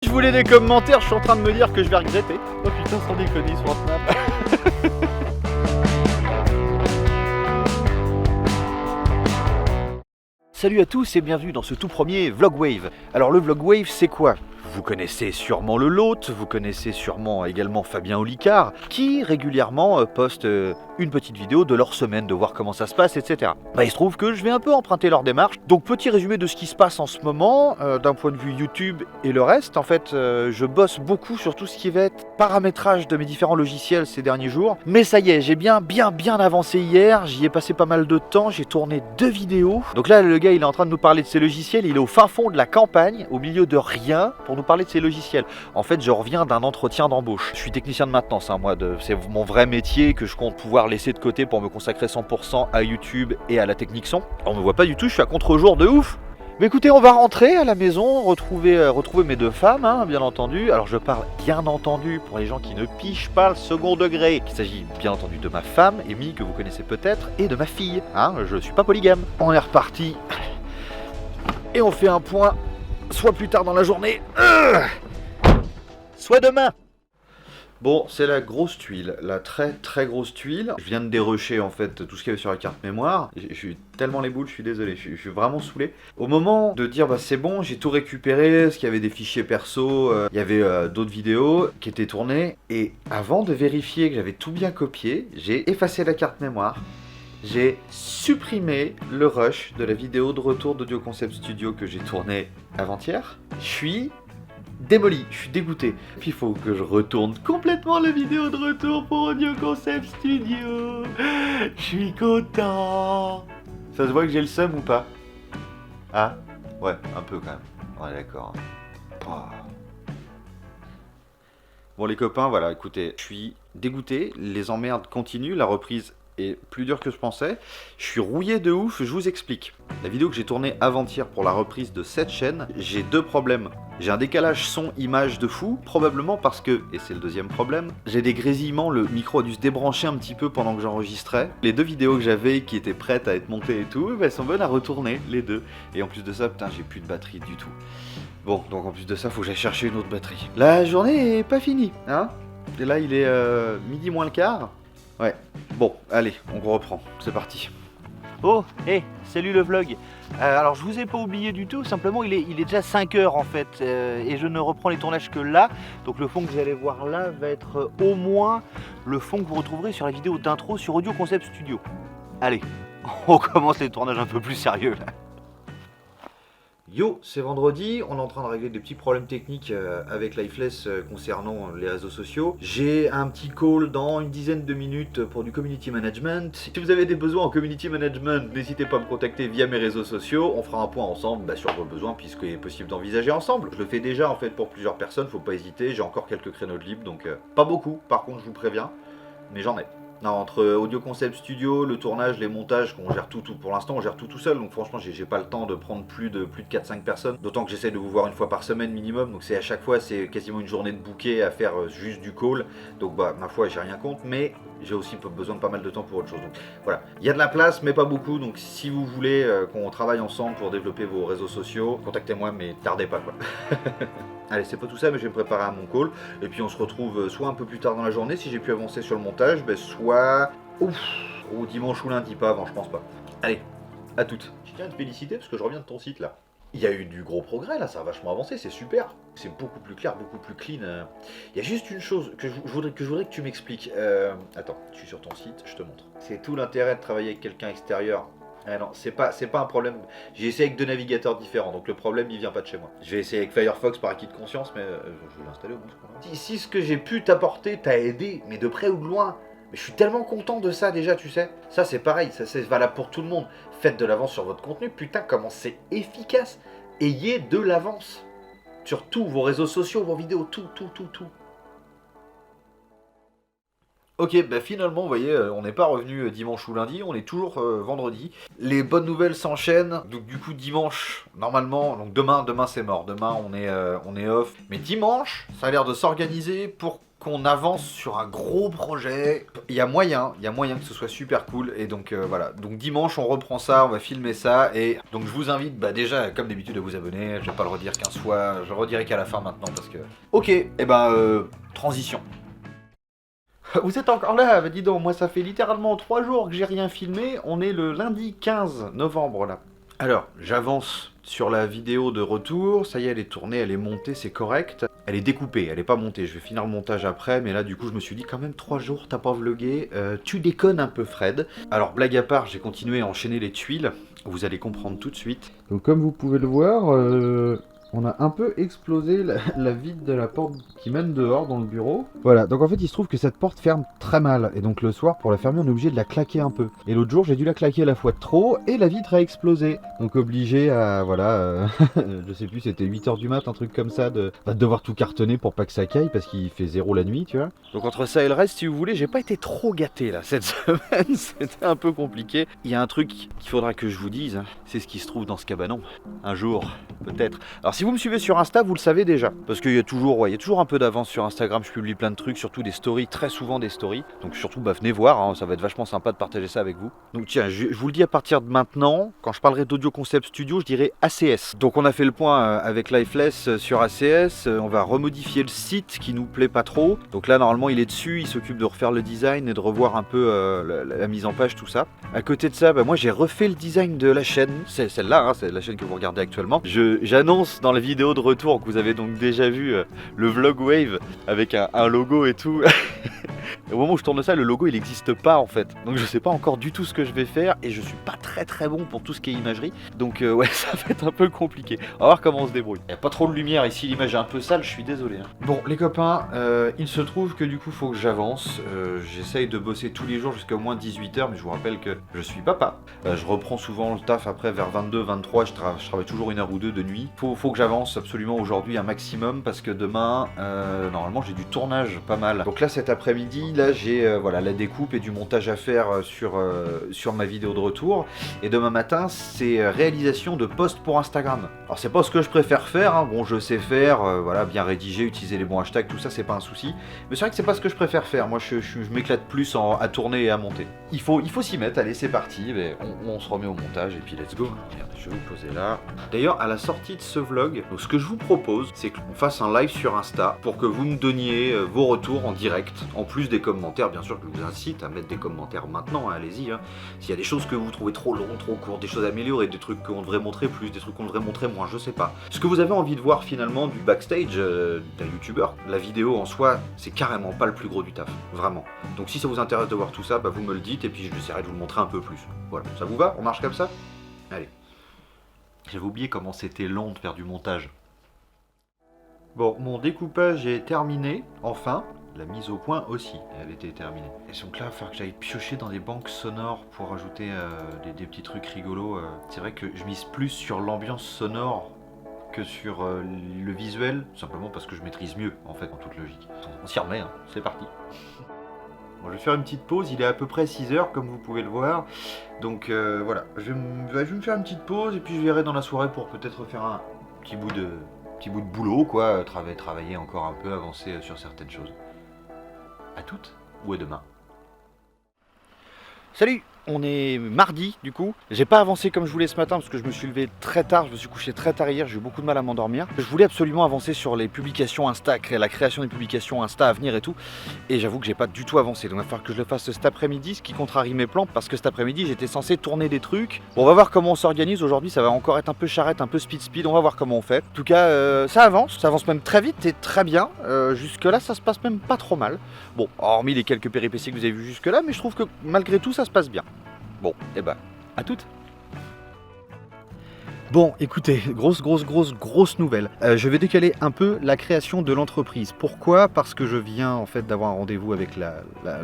je voulais des commentaires, je suis en train de me dire que je vais regretter. Oh putain, sans déconner sur Snap. Salut à tous et bienvenue dans ce tout premier Vlogwave. Alors le Vlogwave c'est quoi? Vous connaissez sûrement le Lot, vous connaissez sûrement également Fabien Olicard, qui régulièrement poste une petite vidéo de leur semaine, de voir comment ça se passe, etc. Il se trouve que je vais un peu emprunter leur démarche. Donc petit résumé de ce qui se passe en ce moment, d'un point de vue YouTube et le reste. En fait, je bosse beaucoup sur tout ce qui va être paramétrage de mes différents logiciels ces derniers jours. Mais ça y est, j'ai bien avancé hier, j'y ai passé pas mal de temps, j'ai tourné 2 vidéos. Donc là, le gars, il est en train de nous parler de ses logiciels, il est au fin fond de la campagne, au milieu de rien, pour nous parler de ses logiciels. En fait, je reviens d'un entretien d'embauche. Je suis technicien de maintenance, moi, c'est mon vrai métier que je compte pouvoir laisser de côté pour me consacrer 100% à YouTube et à la technique son. On me voit pas du tout, je suis à contre-jour de ouf. Mais écoutez, on va rentrer à la maison, retrouver mes 2 femmes, bien entendu. Alors je parle bien entendu pour les gens qui ne pichent pas le second degré. Il s'agit bien entendu de ma femme, Amy, que vous connaissez peut-être, et de ma fille. Je suis pas polygame. On est reparti. Et on fait un point, soit plus tard dans la journée, soit demain. Bon, c'est la grosse tuile, la très grosse tuile. Je viens de dérocher en fait tout ce qu'il y avait sur la carte mémoire. Je suis tellement les boules, je suis désolé, je suis vraiment saoulé. Au moment de dire c'est bon, j'ai tout récupéré, parce qu'il y avait des fichiers perso, il y avait d'autres vidéos qui étaient tournées. Et avant de vérifier que j'avais tout bien copié, j'ai effacé la carte mémoire. J'ai supprimé le rush de la vidéo de retour d'Audio Concept Studio que j'ai tourné avant-hier. Je suis démoli, je suis dégoûté. Puis il faut que je retourne complètement la vidéo de retour pour Audio Concept Studio. Je suis content. Ça se voit que j'ai le seum ou pas? Ah? Ouais, un peu quand même. Ouais, d'accord. Bon les copains, voilà, écoutez, je suis dégoûté, les emmerdes continuent, la reprise est plus dure que je pensais. Je suis rouillé de ouf, je vous explique. La vidéo que j'ai tournée avant-hier pour la reprise de cette chaîne, j'ai 2 problèmes. J'ai un décalage son-image de fou, probablement parce que, et c'est le deuxième problème, j'ai des grésillements, le micro a dû se débrancher un petit peu pendant que j'enregistrais. Les 2 vidéos que j'avais qui étaient prêtes à être montées et tout, elles sont bonnes à retourner, les 2. Et en plus de ça, putain, j'ai plus de batterie du tout. Bon, donc en plus de ça, faut que j'aille chercher une autre batterie. La journée est pas finie, hein. Et là, il est midi moins le quart. Ouais, bon, allez, on reprend, c'est parti. Oh, salut le vlog. Alors je vous ai pas oublié du tout, simplement il est déjà 5 heures en fait, et je ne reprends les tournages que là. Donc le fond que vous allez voir là va être au moins le fond que vous retrouverez sur la vidéo d'intro sur Audio Concept Studio. Allez, on commence les tournages un peu plus sérieux là. Yo, c'est vendredi, on est en train de régler des petits problèmes techniques avec Lifeless concernant les réseaux sociaux. J'ai un petit call dans une dizaine de minutes pour du community management. Si vous avez des besoins en community management, n'hésitez pas à me contacter via mes réseaux sociaux. On fera un point ensemble sur vos besoins puisqu'il est possible d'envisager ensemble. Je le fais déjà en fait pour plusieurs personnes, faut pas hésiter, j'ai encore quelques créneaux de libre, donc pas beaucoup par contre je vous préviens, mais j'en ai. Non, entre Audio Concept Studio, le tournage, les montages, qu'on gère tout, pour l'instant on gère tout seul, donc franchement j'ai pas le temps de prendre plus de 4-5 personnes, d'autant que j'essaie de vous voir une fois par semaine minimum, donc c'est à chaque fois c'est quasiment une journée de bouquet à faire juste du call, donc ma foi j'ai rien contre, mais j'ai aussi besoin de pas mal de temps pour autre chose, donc voilà, il y a de la place mais pas beaucoup, donc si vous voulez qu'on travaille ensemble pour développer vos réseaux sociaux, contactez-moi mais tardez pas quoi. Allez, c'est pas tout ça, mais je vais me préparer à mon call. Et puis on se retrouve soit un peu plus tard dans la journée, si j'ai pu avancer sur le montage, soit au dimanche ou lundi, pas avant, je pense pas. Allez, à toutes. Je tiens à te féliciter parce que je reviens de ton site là. Il y a eu du gros progrès là, ça a vachement avancé, c'est super. C'est beaucoup plus clair, beaucoup plus clean. Il y a juste une chose que je voudrais que tu m'expliques. Attends, je suis sur ton site, je te montre. C'est tout l'intérêt de travailler avec quelqu'un extérieur. Ah non, c'est pas un problème. J'ai essayé avec 2 navigateurs différents, donc le problème il vient pas de chez moi. Je vais essayer avec Firefox par acquis de conscience, mais je vais l'installer au moins. Si ce que j'ai pu t'apporter t'a aidé, mais de près ou de loin, mais je suis tellement content de ça déjà, tu sais. Ça c'est pareil, ça c'est valable pour tout le monde. Faites de l'avance sur votre contenu, putain comment c'est efficace. Ayez de l'avance sur tous vos réseaux sociaux, vos vidéos, tout. Ok, bah finalement, vous voyez, on n'est pas revenu dimanche ou lundi, on est toujours vendredi. Les bonnes nouvelles s'enchaînent. Donc du coup, dimanche, normalement, donc demain c'est mort. Demain, on est off. Mais dimanche, ça a l'air de s'organiser pour qu'on avance sur un gros projet. Il y a moyen que ce soit super cool. Et donc voilà, donc dimanche, on reprend ça, on va filmer ça. Et donc je vous invite, bah déjà, comme d'habitude, à vous abonner. Je vais pas le redire 15 fois, je le redirai qu'à la fin maintenant parce que... Ok, et ben, transition. Vous êtes encore là? Bah dis donc, moi ça fait littéralement 3 jours que j'ai rien filmé, on est le lundi 15 novembre là. Alors, j'avance sur la vidéo de retour, ça y est, elle est tournée, elle est montée, c'est correct. Elle est découpée, elle est pas montée, je vais finir le montage après, mais là du coup je me suis dit quand même 3 jours, t'as pas vlogué, tu déconnes un peu Fred. Alors blague à part, j'ai continué à enchaîner les tuiles, vous allez comprendre tout de suite. Donc comme vous pouvez le voir, on a un peu explosé la vitre de la porte qui mène dehors dans le bureau. Voilà, donc en fait il se trouve que cette porte ferme très mal. Et donc le soir pour la fermer on est obligé de la claquer un peu. Et l'autre jour j'ai dû la claquer à la fois de trop et la vitre a explosé. Donc obligé à, voilà, je sais plus, c'était 8h du mat, un truc comme ça, de devoir tout cartonner pour pas que ça caille parce qu'il fait 0 la nuit, tu vois. Donc entre ça et le reste, si vous voulez, j'ai pas été trop gâté là cette semaine, c'était un peu compliqué. Il y a un truc qu'il faudra que je vous dise, hein, c'est ce qui se trouve dans ce cabanon. Un jour, peut-être. Alors si vous me suivez sur Insta, vous le savez déjà. Parce qu'il y a toujours un peu d'avance sur Instagram, je publie plein de trucs, surtout des stories, très souvent des stories. Donc surtout, bah, venez voir, hein, ça va être vachement sympa de partager ça avec vous. Donc tiens, je vous le dis à partir de maintenant, quand je parlerai d'Audio Concept Studio, je dirai ACS. Donc on a fait le point avec Lifeless sur ACS, on va remodifier le site qui nous plaît pas trop. Donc là, normalement, il est dessus, il s'occupe de refaire le design et de revoir un peu la mise en page, tout ça. À côté de ça, bah, moi j'ai refait le design de la chaîne, c'est celle-là, hein, c'est la chaîne que vous regardez actuellement. J'annonce dans la vidéo de retour que vous avez donc déjà vu le vlog Wave avec un logo et tout. Au moment où je tourne ça, le logo il n'existe pas en fait. Donc je sais pas encore du tout ce que je vais faire et je suis pas très bon pour tout ce qui est imagerie. Donc ouais, ça va être un peu compliqué. On va voir comment on se débrouille. Il n'y a pas trop de lumière ici, l'image est un peu sale, je suis désolé. Hein. Bon les copains, il se trouve que du coup faut que j'avance. J'essaye de bosser tous les jours jusqu'à au moins 18h, mais je vous rappelle que je suis papa. Je reprends souvent le taf après vers 22, 23, je travaille toujours 1 heure ou 2 de nuit. Faut que j'avance absolument aujourd'hui un maximum parce que demain, normalement j'ai du tournage pas mal. Donc là cet après-midi, là j'ai voilà, la découpe et du montage à faire sur ma vidéo de retour. Et demain matin, c'est réalisation de posts pour Instagram. Alors c'est pas ce que je préfère faire, hein. Bon je sais faire, voilà, bien rédiger, utiliser les bons hashtags, tout ça c'est pas un souci. Mais c'est vrai que c'est pas ce que je préfère faire, moi je m'éclate plus à tourner et à monter. Il faut s'y mettre, allez c'est parti, on se remet au montage et puis let's go. Merde, je vais vous poser là. D'ailleurs à la sortie de ce vlog, donc ce que je vous propose, c'est qu'on fasse un live sur Insta pour que vous me donniez vos retours en direct, en plus des commentaires, bien sûr je vous incite à mettre des commentaires maintenant, hein, allez-y. Hein. S'il y a des choses que vous trouvez trop longues, trop courtes, des choses à améliorer, des trucs qu'on devrait montrer plus, des trucs qu'on devrait montrer moins, je sais pas. Ce que vous avez envie de voir finalement du backstage d'un youtubeur, la vidéo en soi, c'est carrément pas le plus gros du taf, vraiment. Donc si ça vous intéresse de voir tout ça, bah, vous me le dites et puis j'essaierai de vous le montrer un peu plus. Voilà, ça vous va? On marche comme ça? Allez. J'avais oublié comment c'était long de faire du montage. Bon, mon découpage est terminé, enfin. La mise au point aussi, elle était terminée. Et donc là, il va falloir que j'aille piocher dans des banques sonores pour rajouter des petits trucs rigolos. C'est vrai que je mise plus sur l'ambiance sonore que sur le visuel, simplement parce que je maîtrise mieux, en fait, en toute logique. On s'y remet, hein. C'est parti. Bon, je vais faire une petite pause, il est à peu près 6h, comme vous pouvez le voir. Donc voilà, je vais me faire une petite pause et puis je verrai dans la soirée pour peut-être faire un petit bout de boulot, quoi. Travailler encore un peu, avancer sur certaines choses. À toutes ou à demain. Salut! On est mardi du coup, j'ai pas avancé comme je voulais ce matin parce que je me suis levé très tard, je me suis couché très tard hier, j'ai eu beaucoup de mal à m'endormir. Je voulais absolument avancer sur les publications Insta, la création des publications Insta à venir et tout, et j'avoue que j'ai pas du tout avancé, donc il va falloir que je le fasse cet après-midi, ce qui contrarie mes plans parce que cet après-midi j'étais censé tourner des trucs. Bon, on va voir comment on s'organise aujourd'hui, ça va encore être un peu charrette, un peu speed, on va voir comment on fait. En tout cas, ça avance même très vite et très bien, jusque là ça se passe même pas trop mal. Bon, hormis les quelques péripéties que vous avez vues jusque là, mais je trouve que malgré tout ça se passe bien. Bon, et bah, à toutes. Bon, écoutez, grosse nouvelle. Je vais décaler un peu la création de l'entreprise. Pourquoi? Parce que je viens en fait d'avoir un rendez-vous avec la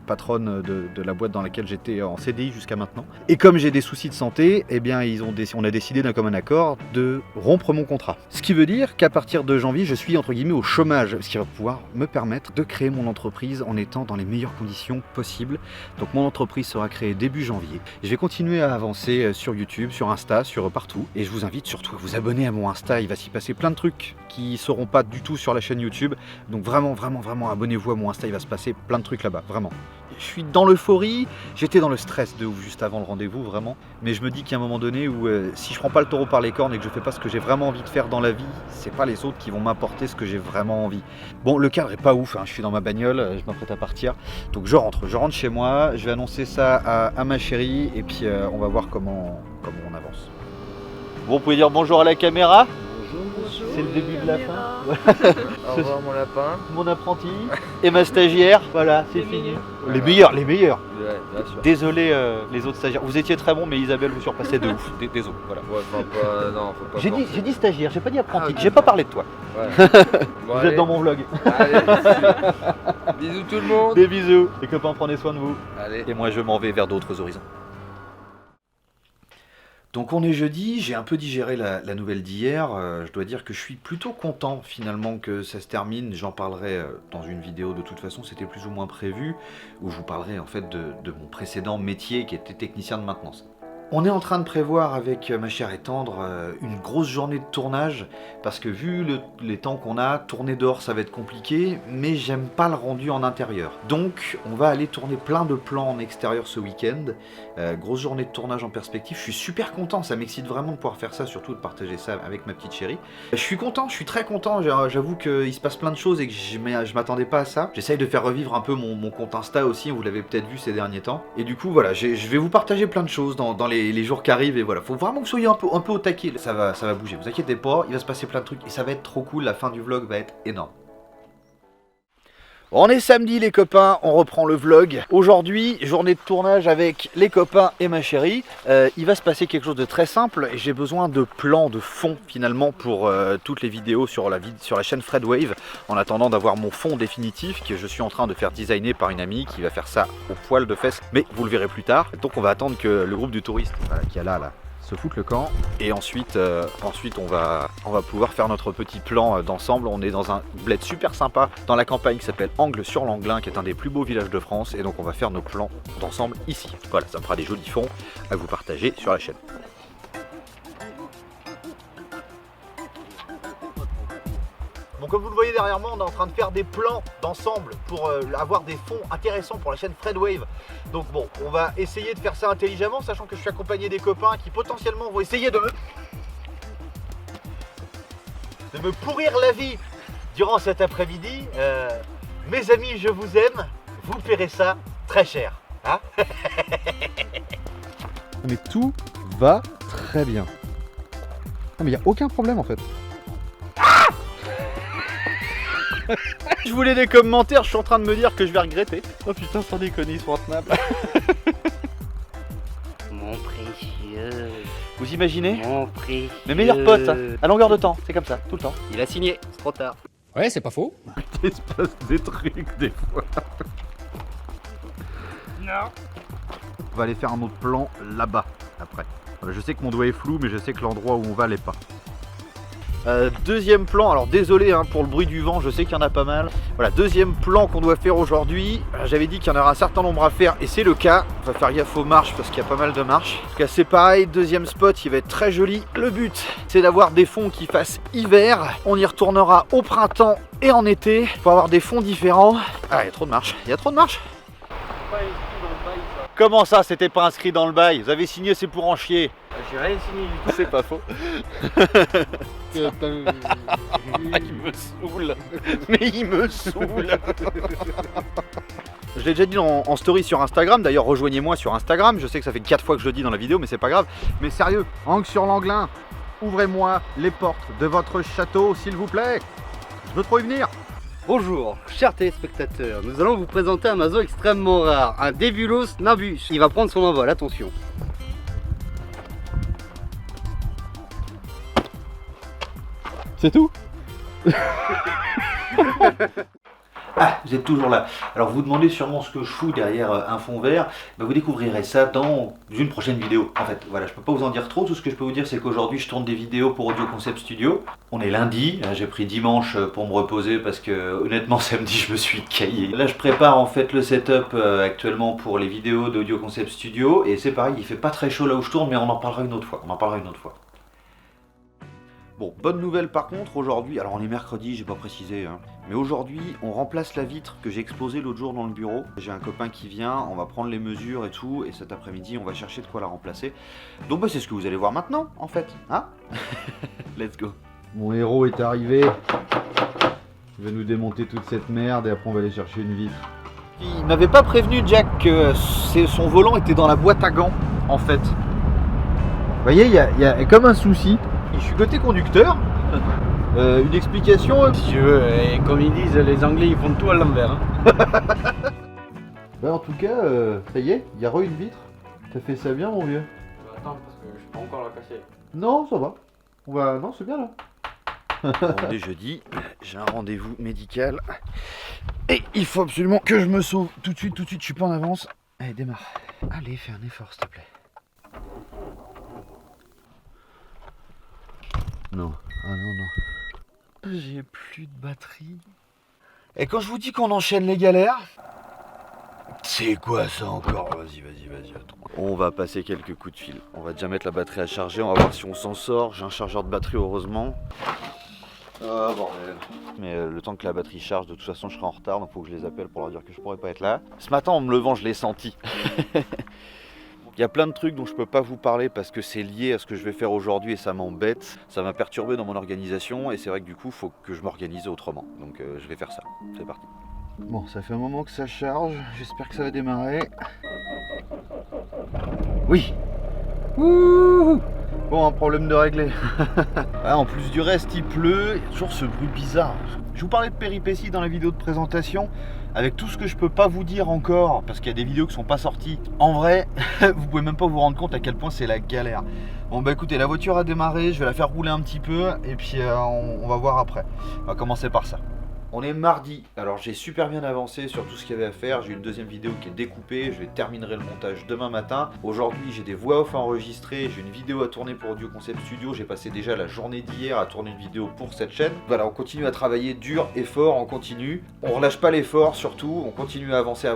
patronne de la boîte dans laquelle j'étais en CDI jusqu'à maintenant. Et comme j'ai des soucis de santé, eh bien on a décidé d'un commun accord de rompre mon contrat. Ce qui veut dire qu'à partir de janvier, je suis entre guillemets au chômage, ce qui va pouvoir me permettre de créer mon entreprise en étant dans les meilleures conditions possibles. Donc mon entreprise sera créée début janvier. Je vais continuer à avancer sur YouTube, sur Insta, sur partout. Et je vous invite surtout à vous abonner à mon Insta, il va s'y passer plein de trucs qui ne seront pas du tout sur la chaîne YouTube. Donc vraiment abonnez-vous à mon Insta, il va se passer plein de trucs là-bas, vraiment. Je suis dans l'euphorie, j'étais dans le stress de ouf juste avant le rendez-vous, vraiment. Mais je me dis qu'à un moment donné où si je prends pas le taureau par les cornes et que je fais pas ce que j'ai vraiment envie de faire dans la vie, c'est pas les autres qui vont m'apporter ce que j'ai vraiment envie. Bon, le cadre est pas ouf, hein. Je suis dans ma bagnole, je m'apprête à partir. Donc je rentre chez moi, je vais annoncer ça à ma chérie et puis on va voir comment on avance. Bon, vous pouvez dire bonjour à la caméra. Bonjour. C'est le début de la fin. Au revoir mon lapin. Mon apprenti et ma stagiaire. Voilà, c'est fini. Voilà. Les meilleurs. Ouais, bien sûr. Désolé les autres stagiaires. Vous étiez très bons, mais Isabelle vous surpassait de ouf. Désolé. Voilà. Ouais, enfin, pas, non, faut pas J'ai forcer. dit stagiaire, j'ai pas dit apprenti. Ah, ok. J'ai pas parlé de toi. Ouais. Bon, Vous allez. êtes dans mon vlog. Allez, bisous tout le monde. Des bisous. Les copains, prenez soin de vous. Allez. Et moi, je m'en vais vers d'autres horizons. Donc on est jeudi, j'ai un peu digéré la nouvelle d'hier, je dois dire que je suis plutôt content finalement que ça se termine, j'en parlerai dans une vidéo de toute façon, c'était plus ou moins prévu, où je vous parlerai en fait de mon précédent métier qui était technicien de maintenance. On est en train de prévoir avec ma chère et tendre une grosse journée de tournage, parce que vu les temps qu'on a, tourner dehors ça va être compliqué, mais j'aime pas le rendu en intérieur. Donc on va aller tourner plein de plans en extérieur ce week-end, grosse journée de tournage en perspective, je suis super content, ça m'excite vraiment de pouvoir faire ça, surtout de partager ça avec ma petite chérie. Je suis content, je suis très content, j'avoue qu'il se passe plein de choses et que je m'attendais pas à ça. J'essaye de faire revivre un peu mon compte Insta aussi, vous l'avez peut-être vu ces derniers temps. Et du coup voilà, je vais vous partager plein de choses dans les jours qui arrivent et voilà, faut vraiment que vous soyez un peu au taquet, ça va bouger, vous inquiétez pas, il va se passer plein de trucs et ça va être trop cool, la fin du vlog va être énorme. On est samedi les copains, on reprend le vlog. Aujourd'hui, journée de tournage avec les copains et ma chérie. Il va se passer quelque chose de très simple et j'ai besoin de plans de fond finalement pour toutes les vidéos sur la chaîne Fred Wave. En attendant d'avoir mon fond définitif que je suis en train de faire designer par une amie qui va faire ça au poil de fesses. Mais vous le verrez plus tard. Donc on va attendre que le groupe du touriste qui est là se foute le camp et ensuite on va pouvoir faire notre petit plan d'ensemble. On est dans un bled super sympa dans la campagne qui s'appelle Angles-sur-Langlin, qui est un des plus beaux villages de France, et donc on va faire nos plans d'ensemble ici. Voilà, ça me fera des jolis fonds à vous partager sur la chaîne. Bon, comme vous le voyez derrière moi, on est en train de faire des plans d'ensemble pour avoir des fonds intéressants pour la chaîne Fred Wave. Donc bon, on va essayer de faire ça intelligemment, sachant que je suis accompagné des copains qui potentiellement vont essayer de me pourrir la vie durant cet après-midi. Mes amis, je vous aime, vous paierez ça très cher. Hein? Mais tout va très bien. Non mais il n'y a aucun problème en fait. Je voulais des commentaires, je suis en train de me dire que je vais regretter. Oh putain, sans déconner, sur Snap. Mon précieux. Vous imaginez? Mon précieux. Mes meilleurs potes, hein, à longueur de temps, c'est comme ça, tout le temps. Il a signé, c'est trop tard. Ouais, c'est pas faux. Il se passe des trucs des fois. Non. On va aller faire un autre plan là-bas, après. Je sais que mon doigt est flou, mais je sais que l'endroit où on va l'est pas. Deuxième plan, alors désolé hein, pour le bruit du vent, je sais qu'il y en a pas mal. Voilà, deuxième plan qu'on doit faire aujourd'hui. J'avais dit qu'il y en aura un certain nombre à faire et c'est le cas. On va faire gaffe aux marches parce qu'il y a pas mal de marches. En tout cas c'est pareil, deuxième spot qui va être très joli. Le but c'est d'avoir des fonds qui fassent hiver. On y retournera au printemps et en été pour avoir des fonds différents. Ah, il y a trop de marches, il y a trop de marches. Comment ça, c'était pas inscrit dans le bail? Vous avez signé, c'est pour en chier. J'ai rien signé du tout. C'est pas faux. Il me saoule. Mais il me saoule. Je l'ai déjà dit en story sur Instagram, d'ailleurs rejoignez-moi sur Instagram, je sais que ça fait 4 fois que je le dis dans la vidéo mais c'est pas grave. Mais sérieux, Angles-sur-Langlin, ouvrez-moi les portes de votre château s'il vous plaît. Je veux trop y venir. Bonjour, chers téléspectateurs, nous allons vous présenter un oiseau extrêmement rare, un Débulos nimbus. Il va prendre son envol, attention. C'est tout? Ah, vous êtes toujours là. Alors vous vous demandez sûrement ce que je fous derrière un fond vert. Ben, vous découvrirez ça dans une prochaine vidéo. En fait, voilà, je peux pas vous en dire trop. Tout ce que je peux vous dire, c'est qu'aujourd'hui, je tourne des vidéos pour Audio Concept Studio. On est lundi. J'ai pris dimanche pour me reposer parce que honnêtement, samedi, je me suis caillé. Là, je prépare en fait le setup actuellement pour les vidéos d'Audio Concept Studio. Et c'est pareil, il fait pas très chaud là où je tourne, mais on en parlera une autre fois. Bon, bonne nouvelle par contre, aujourd'hui, alors on est mercredi, j'ai pas précisé, hein, mais aujourd'hui, on remplace la vitre que j'ai exposée l'autre jour dans le bureau. J'ai un copain qui vient, on va prendre les mesures et tout, et cet après-midi, on va chercher de quoi la remplacer. Donc bah, c'est ce que vous allez voir maintenant, en fait, hein. Let's go. Mon héros est arrivé. Il va nous démonter toute cette merde et après on va aller chercher une vitre. Il m'avait pas prévenu, Jack, que son volant était dans la boîte à gants, en fait. Vous voyez, il y a comme un souci. Je suis côté conducteur. Une explication Si tu veux, et comme ils disent, les Anglais ils font tout à l'envers. Hein. Bah en tout cas, ça y est, il y a une vitre. T'as fait ça bien mon vieux? Attends, parce que je peux encore la casser. Non, ça va. Non, c'est bien là. On est jeudi, j'ai un rendez-vous médical. Et il faut absolument que je me sauve tout de suite, je suis pas en avance. Allez, démarre. Allez, fais un effort s'il te plaît. Non, ah non. J'ai plus de batterie. Et quand je vous dis qu'on enchaîne les galères, c'est quoi ça encore? Vas-y, attends. On va passer quelques coups de fil. On va déjà mettre la batterie à charger, on va voir si on s'en sort. J'ai un chargeur de batterie heureusement. Ah bordel. Mais le temps que la batterie charge, de toute façon je serai en retard, donc faut que je les appelle pour leur dire que je pourrais pas être là. Ce matin en me levant, je l'ai senti. Il y a plein de trucs dont je peux pas vous parler parce que c'est lié à ce que je vais faire aujourd'hui et ça m'embête. Ça m'a perturbé dans mon organisation et c'est vrai que du coup, il faut que je m'organise autrement. Donc je vais faire ça. C'est parti. Bon, ça fait un moment que ça charge. J'espère que ça va démarrer. Oui. Ouh. Bon, un problème de régler. Ah, en plus du reste, il pleut. Il y a toujours ce bruit bizarre. Je vous parlais de péripéties dans la vidéo de présentation. Avec tout ce que je peux pas vous dire encore, parce qu'il y a des vidéos qui sont pas sorties. En vrai, vous pouvez même pas vous rendre compte à quel point c'est la galère. Bon bah écoutez, la voiture a démarré, je vais la faire rouler un petit peu et puis on va voir après. On va commencer par ça. On est mardi, alors j'ai super bien avancé sur tout ce qu'il y avait à faire. J'ai une deuxième vidéo qui est découpée, je terminerai le montage demain matin. Aujourd'hui j'ai des voix off enregistrées, j'ai une vidéo à tourner pour Audio Concept Studio. J'ai passé déjà la journée d'hier à tourner une vidéo pour cette chaîne. Voilà, on continue à travailler dur et fort, on continue. On relâche pas l'effort surtout, on continue à avancer.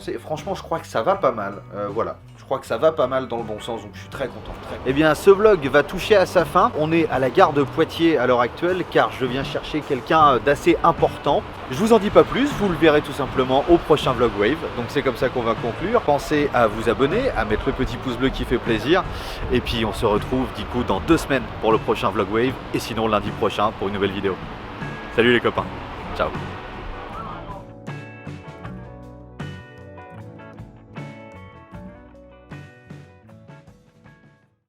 Et franchement je crois que ça va pas mal, voilà. Je crois que ça va pas mal dans le bon sens, donc je suis très content. Eh bien ce vlog va toucher à sa fin. On est à la gare de Poitiers à l'heure actuelle car je viens chercher quelqu'un d'assez important. Je vous en dis pas plus, vous le verrez tout simplement au prochain vlog Wave. Donc c'est comme ça qu'on va conclure. Pensez à vous abonner, à mettre le petit pouce bleu qui fait plaisir. Et puis on se retrouve du coup dans 2 semaines pour le prochain vlog Wave. Et sinon lundi prochain pour une nouvelle vidéo. Salut les copains, ciao.